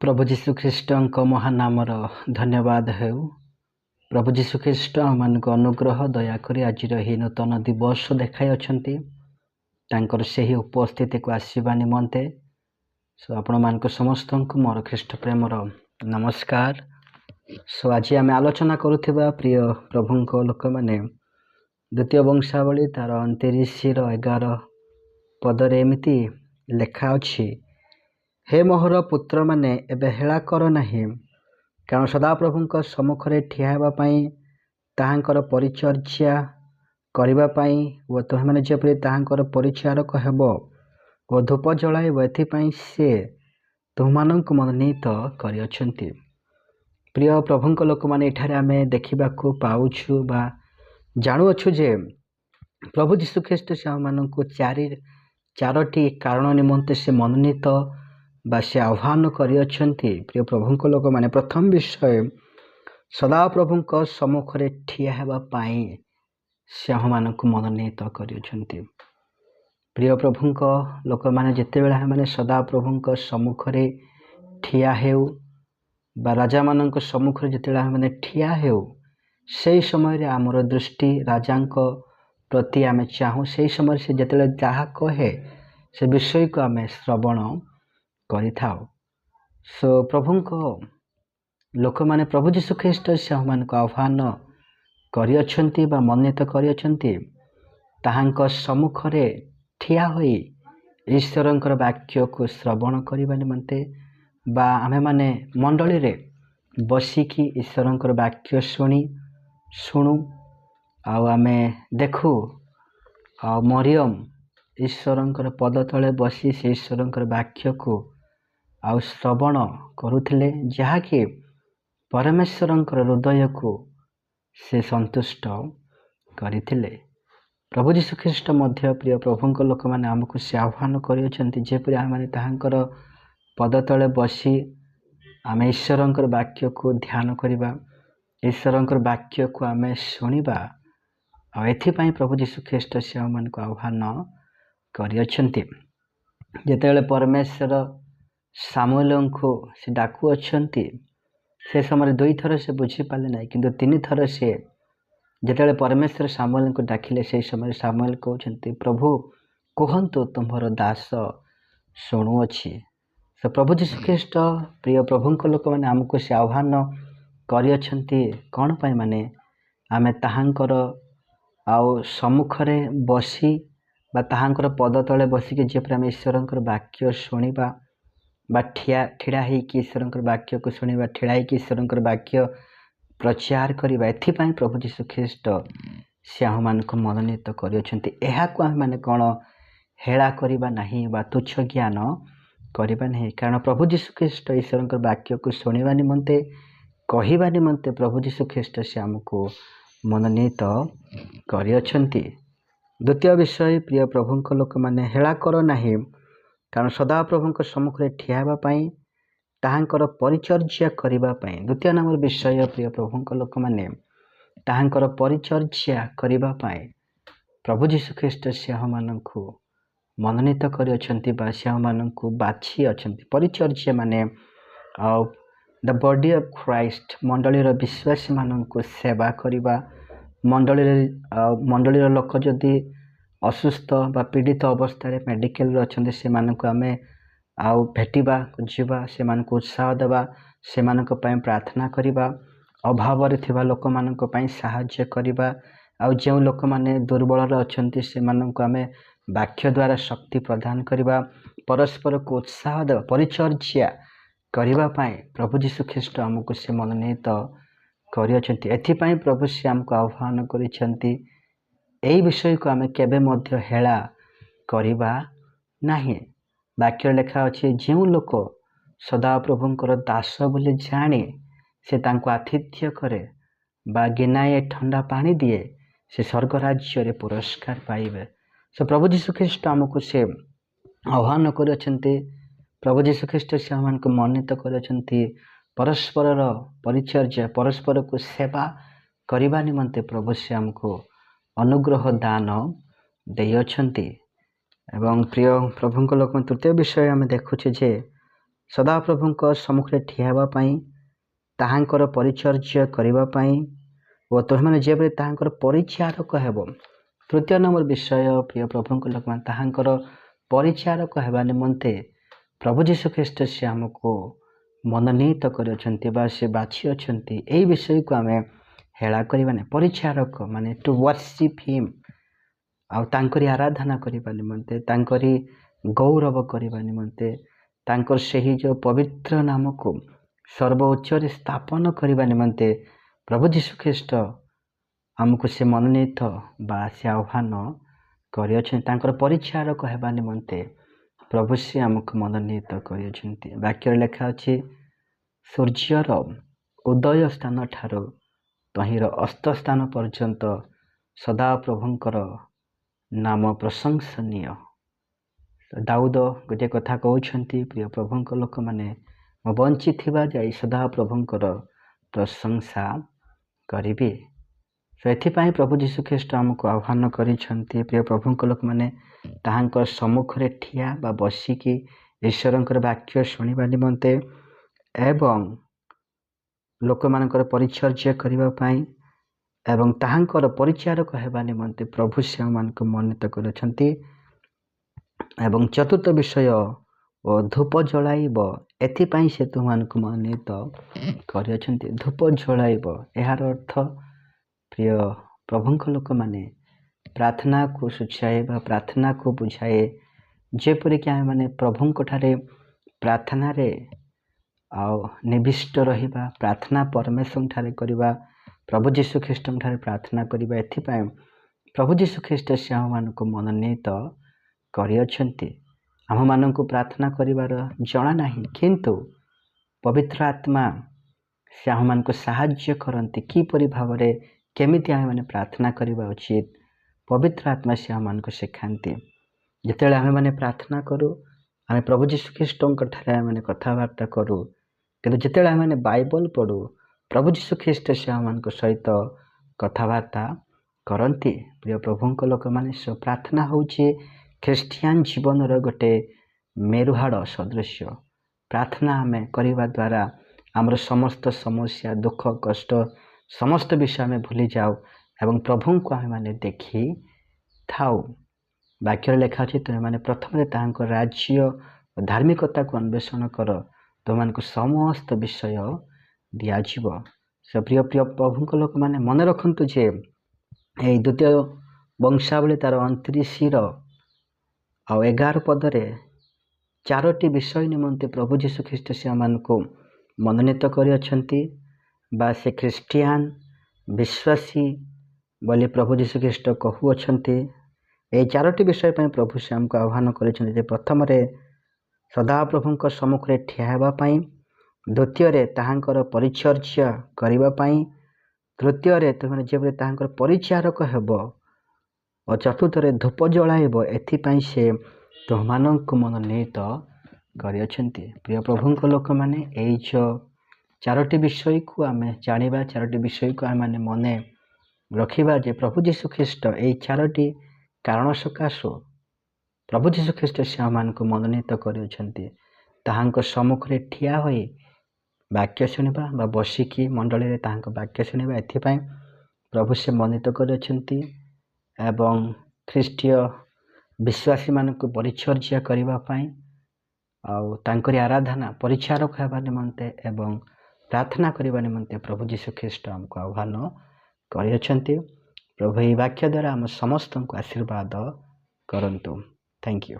प्रभु जीशु ख्रीष्ट महानामर धन्यवाद हो। प्रभु जीशु ख्रीष्ट आम अनुग्रह दयाकोरी आज नूतन दिवस देखाई से ही उपस्थिति को आसवा निमंते सो आपण मान समस्त मोर ख्रीष्ट प्रेमर नमस्कार। सो आज आम आलोचना करुवा प्रिय प्रभु लोक मैंने द्वितीय वंशावली तार 29:11 पदरे एमती लेखा अछि, हे मोहर पुत्र माने एबे हेला कर नाही, कारण सदाप्रभुଙ୍କ सम्मुखरे ठिया हेबा पई ताहांकर परिचर्या करिबा पई ओ तुहे माने जेपरि ताहांकर परिचारक हेबो ओ धूप जलाइब एथिपई से तुमମାନଙ୍କୁ मनोनीत करिअछंती। प्रिय प्रभुଙ୍କ लोक माने एठारे आमे देखिबाकू पाउछु बा जानुअछु जे प्रभु जीशु ख्रीष्ट से आमମାନଙ୍କୁ चारोटी कारण निमंते से मनोनीत बा से आह्वान करिअछंती। प्रिय प्रभुଙ୍କ लोक माने प्रथम विषय सदा प्रभुଙ୍କ सम्मुखरे ठिया हेबा पाई से आमମାନଙ୍କୁ मनोनीत करिअछंती। प्रिय प्रभुଙ୍କ लोक माने जेतेबेला माने सदा प्रभुଙ୍କ सम्मुखरे ठिया हेउ बा राजा मानक सम्मुखरे जेतेबेला माने ठिया हेउ से समय रे आमर दृष्टि राजांक प्रति आमे चाहू, से समय से जेतेबेला जहा कहे से विषय को आमे श्रवण करिथाउ। सो प्रभुଙ୍କ लोक माने प्रभु जीशु ख्रीष्ट से हमनको आह्वान करिअछंती बा मनोनीत करिअछंती ताहांक सम्मुखरे ठिया होई ईश्वरंकर वाक्य को श्रवण करिबा निमंते बा आमे माने मंडली रे बसिकी ईश्वरंकर वाक्य शुणु आउ आमे देखू आ मरियम ईश्वरंकर पद तले बसी से ईश्वरंकर वाक्य को आउ श्रवण करुथिले, जहाँकि परमेश्वरंकर हृदय को से संतुष्ट करिथिले। प्रभु जीशु ख्रीष्ट मध्य प्रिय प्रभुଙ୍କ लोक माने आमको से आह्वान करिअछंती जेपरि आमे ताहांकर पद तले बसी आमे ईश्वरंकर वाक्य को ध्यान करिबा, ईश्वरंकर वाक्य को आमे शुणिबा आ एथिपई प्रभु जीशु ख्रीष्ट से आमनको आह्वान करिअछंती। जेतेबेले परमेश्वर सामुएल को से डाकू अच्छी से समय 2 थर से बुझी पाले ना, किंतु 3 थर से जेतेबेले परमेश्वर सामुएल को डाकिले से समय सामुएल कहते प्रभु कहतु तुम्हार दास शुणुअछि। तो प्रभु जीशु ख्रीष्ट प्रिय प्रभुଙ୍କ लोक मैंने आमको से आह्वान करिअछंती कौन पाई माने आमे ताहांकर आउ सम्मुखरे बसी बा ताहांकर पद तले बसिके जेपरि आमे ईश्वरंकर वाक्य शुणिबा बा ठिड़ा होइकि ईश्वरंकर वाक्य को शुणिबा, ठिड़ा होइकि ईश्वरंकर वाक्य प्रचार करिबा, एथिपई प्रभु जीशु ख्रीष्ट से आमମାନଙ୍କୁ मनोनीत करिअछंती। एहाको आमे माने कोन हेला करिबा नाही बा तुच्छ ज्ञान करिबा नाही, कारण प्रभु जीशु ख्रीष्ट ईश्वरंकर वाक्य को शुणिबा निमंते कहिबा निमंते प्रभु जीशु ख्रीष्ट से आमको मनोनीत करिअछंती। द्वितीय विषय प्रिय प्रभुଙ୍କ लोक माने हेला कर नाही, कारण सदा प्रभुଙ୍କ सम्मुखरे ठिया हेबा पई ताहांकर परिचर्या करिबा पई। द्वितीय नंबर विषय प्रिय प्रभुଙ୍କ लोक माने ताहांकर परिचर्या करिबा पई प्रभु जीशु ख्रीष्ट से हमମାନଙ୍କୁ मनोनीत करिअछंती बा से हमମାନଙ୍କୁ बाछि अछंती। परिचर्या माने द बॉडी ऑफ क्राइस्ट, मंडलीर विश्वासी माननको सेवा करिबा, मंडलीर लोक जदि असुस्थ बा पीड़ित अवस्था मेडिकल अच्छे से आमे आउ भेटिबा खोजिबा, से उत्साह देवा, से प्रार्थना करिबा, अभाव थिबा लोक मानक पई सहाय्य करिबा, आउ जो लोक माने दुर्बल अच्छे से आमे वाक्य द्वारा शक्ति प्रदान करिबा, परस्पर को उत्साह देवा, परिचर्या करिबा पई प्रभु जीशु ख्रीष्ट आमको से मनोनीत करिअछंती। एथिपई प्रभु से आमको आह्वान करिछंती एई विषय को आमे केबे मध्य हेला करिबा नाही। वाक्य लेखा अछि, जो लोक सदा प्रभुंकर दास बोली जाने से तांको आतिथ्य करे बा गिनाए ठंडा पानी दिए से स्वर्ग राज्य रे पुरस्कार पाइबे। सो प्रभु जीशु ख्रीष्ट आमको से आह्वान करिअछंती, प्रभु जीशु ख्रीष्ट से आमको मनोनीत करिअछंती परस्पर परिचर्या, परस्पर को सेवा करिबा निमंते प्रभु से आमको अनुग्रह दान देइअछंती। एवं प्रिय प्रभुଙ୍କ लोक तृतीय विषय आम देखुचे जे ସଦାପ୍ରଭୁଙ୍କ ସମ୍ମୁଖରେ ଠିଆ ହେବା ପାଇଁ, ତାହାଙ୍କର ପରିଚର୍ଯ୍ୟା କରିବା ପାଇଁ ଓ ତୁମେମାନେ ଯେଭଳି ତାହାଙ୍କର ପରିଚାରକ ହେବ। ତୃତୀୟ ନମ୍ବର ବିଷୟ, ପ୍ରିୟ ପ୍ରଭୁଙ୍କ ଲୋକମାନେ, ତାହାଙ୍କର ପରିଚାରକ ହେବା ନିମନ୍ତେ ପ୍ରଭୁ ଯୀଶୁଖ୍ରୀଷ୍ଟ ସେ ଆମକୁ ମନୋନୀତ କରିଅଛନ୍ତି ବା ସେ ବାଛି ଅଛନ୍ତି। ଏହି ବିଷୟକୁ ଆମେ ହେଳା କରିବା ନାହିଁ। ପରିଚାରକ ମାନେ ଟୁ ୱାର୍ସିପ୍ ହିମ୍, ଆଉ ତାଙ୍କରି ଆରାଧନା କରିବା ନିମନ୍ତେ, ତାଙ୍କରି ଗୌରବ କରିବା ନିମନ୍ତେ, ତାଙ୍କର ସେହି ଯେଉଁ ପବିତ୍ର ନାମକୁ ସର୍ବୋଚ୍ଚରେ ସ୍ଥାପନ କରିବା ନିମନ୍ତେ ପ୍ରଭୁ ଯୀଶୁଖ୍ରୀଷ୍ଟ ଆମକୁ ସେ ମନୋନୀତ ବା ସେ ଆହ୍ୱାନ କରିଅଛନ୍ତି। ତାଙ୍କର ପରିଚାରକ ହେବା ନିମନ୍ତେ ପ୍ରଭୁ ସେ ଆମକୁ ମନୋନୀତ କରିଅଛନ୍ତି। ବାକ୍ୟରେ ଲେଖା ଅଛି, ସୂର୍ଯ୍ୟର ଉଦୟ ସ୍ଥାନ ଠାରୁ ତହିଁର ଅସ୍ତ ସ୍ଥାନ ପର୍ଯ୍ୟନ୍ତ ସଦାପ୍ରଭୁଙ୍କର ନାମ ପ୍ରଶଂସନୀୟ। ଦାଉଦ ଗୋଟିଏ କଥା କହୁଛନ୍ତି, ପ୍ରିୟ ପ୍ରଭୁଙ୍କ ଲୋକମାନେ, ମୁଁ ବଞ୍ଚିଥିବା ଯାଇ ସଦାପ୍ରଭୁଙ୍କର ପ୍ରଶଂସା କରିବି। ସେଥିପାଇଁ ପ୍ରଭୁ ଯୀଶୁଖ୍ରୀଷ୍ଟ ଆମକୁ ଆହ୍ୱାନ କରିଛନ୍ତି, ପ୍ରିୟ ପ୍ରଭୁଙ୍କ ଲୋକମାନେ, ତାହାଙ୍କ ସମ୍ମୁଖରେ ଠିଆ ବା ବସିକି ଈଶ୍ୱରଙ୍କର ବାକ୍ୟ ଶୁଣିବା ନିମନ୍ତେ ଏବଂ ଲୋକମାନଙ୍କର ପରିଚର୍ଯ୍ୟା କରିବା ପାଇଁ ଏବଂ ତାହାଙ୍କର ପରିଚାରକ ହେବା ନିମନ୍ତେ ପ୍ରଭୁ ସେମାନଙ୍କୁ ମନୋନୀତ କରିଛନ୍ତି। ଏବଂ ଚତୁର୍ଥ ବିଷୟ, ଓ ଧୂପ ଜଳାଇବ, ଏଥିପାଇଁ ସେ ତୁମମାନଙ୍କୁ ମନୋନୀତ କରିଅଛନ୍ତି। ଧୂପ ଜଳାଇବ, ଏହାର ଅର୍ଥ ପ୍ରିୟ ପ୍ରଭୁଙ୍କ ଲୋକମାନେ ପ୍ରାର୍ଥନାକୁ ସୂଚାଏ ବା ପ୍ରାର୍ଥନାକୁ ବୁଝାଏ। ଯେପରିକି ଆମେମାନେ ପ୍ରଭୁଙ୍କ ଠାରେ ପ୍ରାର୍ଥନାରେ ଆଉ ନିବିଷ୍ଟ ରହିବା, ପ୍ରାର୍ଥନା ପରମେଶ୍ୱରଙ୍କ ଠାରେ କରିବା, ପ୍ରଭୁ ଯୀଶୁଖ୍ରୀଷ୍ଟଙ୍କ ଠାରେ ପ୍ରାର୍ଥନା କରିବା। ଏଥିପାଇଁ ପ୍ରଭୁ ଯୀଶୁଖ୍ରୀଷ୍ଟ ସେ ଆମମାନଙ୍କୁ ମନୋନୀତ କରିଅଛନ୍ତି। ଆମମାନଙ୍କୁ ପ୍ରାର୍ଥନା କରିବାର ଜଣା ନାହିଁ, କିନ୍ତୁ ପବିତ୍ର ଆତ୍ମା ସେ ଆମମାନଙ୍କୁ ସାହାଯ୍ୟ କରନ୍ତି କିପରି ଭାବରେ କେମିତି ଆମେମାନେ ପ୍ରାର୍ଥନା କରିବା ଉଚିତ। ପବିତ୍ର ଆତ୍ମା ସେ ଆମମାନଙ୍କୁ ଶିଖାନ୍ତି। ଯେତେବେଳେ ଆମେମାନେ ପ୍ରାର୍ଥନା କରୁ, ଆମେ ପ୍ରଭୁ ଯୀଶୁଖ୍ରୀଷ୍ଟଙ୍କ ଠାରେ ଆମେମାନେ କଥାବାର୍ତ୍ତା କରୁ, କିନ୍ତୁ ଯେତେବେଳେ ଆମେମାନେ ବାଇବଲ ପଢ଼ୁ, ପ୍ରଭୁ ଯୀଶୁଖ୍ରୀଷ୍ଟ ସେ ଆମମାନଙ୍କ ସହିତ କଥାବାର୍ତ୍ତା କରନ୍ତି। ପ୍ରିୟ ପ୍ରଭୁଙ୍କ ଲୋକମାନେ, ପ୍ରାର୍ଥନା ହେଉଛି ଖ୍ରୀଷ୍ଟିଆନ ଜୀବନର ଗୋଟେ ମେରୁହାଡ଼ ସଦୃଶ୍ୟ। ପ୍ରାର୍ଥନା ଆମେ କରିବା ଦ୍ୱାରା ଆମର ସମସ୍ତ ସମସ୍ୟା, ଦୁଃଖ, କଷ୍ଟ, ସମସ୍ତ ବିଷୟ ଆମେ ଭୁଲିଯାଉ ଏବଂ ପ୍ରଭୁଙ୍କୁ ଆମେମାନେ ଦେଖିଥାଉ। ବାକ୍ୟରେ ଲେଖା ଅଛି, ତୁମେମାନେ ପ୍ରଥମେ ତାହାଙ୍କ ରାଜ୍ୟ ଓ ଧାର୍ମିକତାକୁ ଅନ୍ୱେଷଣ କର, ତୁମମାନଙ୍କୁ ସମସ୍ତ ବିଷୟ ଦିଆଯିବ। ପ୍ରିୟ ପ୍ରଭୁଙ୍କ ଲୋକମାନେ, ମନେ ରଖନ୍ତୁ ଯେ ଏହି ଦ୍ୱିତୀୟ ବଂଶାବଳୀ ତାର 29-11 ପଦରେ 4ଟି ବିଷୟ ନିମନ୍ତେ ପ୍ରଭୁ ଯୀଶୁଖ୍ରୀଷ୍ଟ ସେ ଆମମାନଙ୍କୁ ମନୋନୀତ କରିଅଛନ୍ତି ବା ସେ ଖ୍ରୀଷ୍ଟିଆନ ବିଶ୍ୱାସୀ ବୋଲି ପ୍ରଭୁ ଯୀଶୁଖ୍ରୀଷ୍ଟ କହୁଅଛନ୍ତି। ଏହି 4ଟି ବିଷୟ ପାଇଁ ପ୍ରଭୁ ସେ ଆମକୁ ଆହ୍ୱାନ କରିଛନ୍ତି ଯେ, ପ୍ରଥମରେ ସଦାପ୍ରଭୁଙ୍କ ସମ୍ମୁଖରେ ଠିଆ ହେବା ପାଇଁ, ଦ୍ୱିତୀୟରେ ତାହାଙ୍କର ପରିଚର୍ଯ୍ୟା କରିବା ପାଇଁ, ତୃତୀୟରେ ତୁମେ ଯେଭଳି ତାହାଙ୍କର ପରିଚାରକ ହେବ ଓ ଚତୁର୍ଥରେ ଧୂପ ଜଳାଇବ, ଏଥିପାଇଁ ସେ ତୁମମାନଙ୍କୁ ମନୋନୀତ କରିଅଛନ୍ତି। ପ୍ରିୟ ପ୍ରଭୁଙ୍କ ଲୋକମାନେ, ଏଇ ଯେଉଁ 4ଟି ବିଷୟକୁ ଆମେ ଜାଣିବା, 4ଟି ବିଷୟକୁ ଆମେ ମନେ ରଖିବା ଯେ ପ୍ରଭୁ ଯୀଶୁଖ୍ରୀଷ୍ଟ ଏହି 4ଟି କାରଣ ସକାଶୁ ପ୍ରଭୁ ଯୀଶୁଖ୍ରୀଷ୍ଟ ସେ ଆମମାନଙ୍କୁ ମନୋନୀତ କରିଅଛନ୍ତି। ତାହାଙ୍କ ସମ୍ମୁଖରେ ଠିଆ ହୋଇ ବାକ୍ୟ ଶୁଣିବା ବା ବସିକି ମଣ୍ଡଳୀରେ ତାହାଙ୍କ ବାକ୍ୟ ଶୁଣିବା, ଏଥିପାଇଁ ପ୍ରଭୁ ସେ ମନୋନୀତ କରିଅଛନ୍ତି। ଏବଂ ଖ୍ରୀଷ୍ଟୀୟ ବିଶ୍ୱାସୀମାନଙ୍କୁ ପରିଚର୍ଯ୍ୟା କରିବା ପାଇଁ, ଆଉ ତାଙ୍କରି ଆରାଧନା ପରିଚାରକ ହେବା ନିମନ୍ତେ ଏବଂ ପ୍ରାର୍ଥନା କରିବା ନିମନ୍ତେ ପ୍ରଭୁ ଯୀଶୁଖ୍ରୀଷ୍ଟ ଆମକୁ ଆହ୍ୱାନ କରିଅଛନ୍ତି। ପ୍ରଭୁ ଏହି ବାକ୍ୟ ଦ୍ୱାରା ଆମ ସମସ୍ତଙ୍କୁ ଆଶୀର୍ବାଦ କରନ୍ତୁ। Thank you.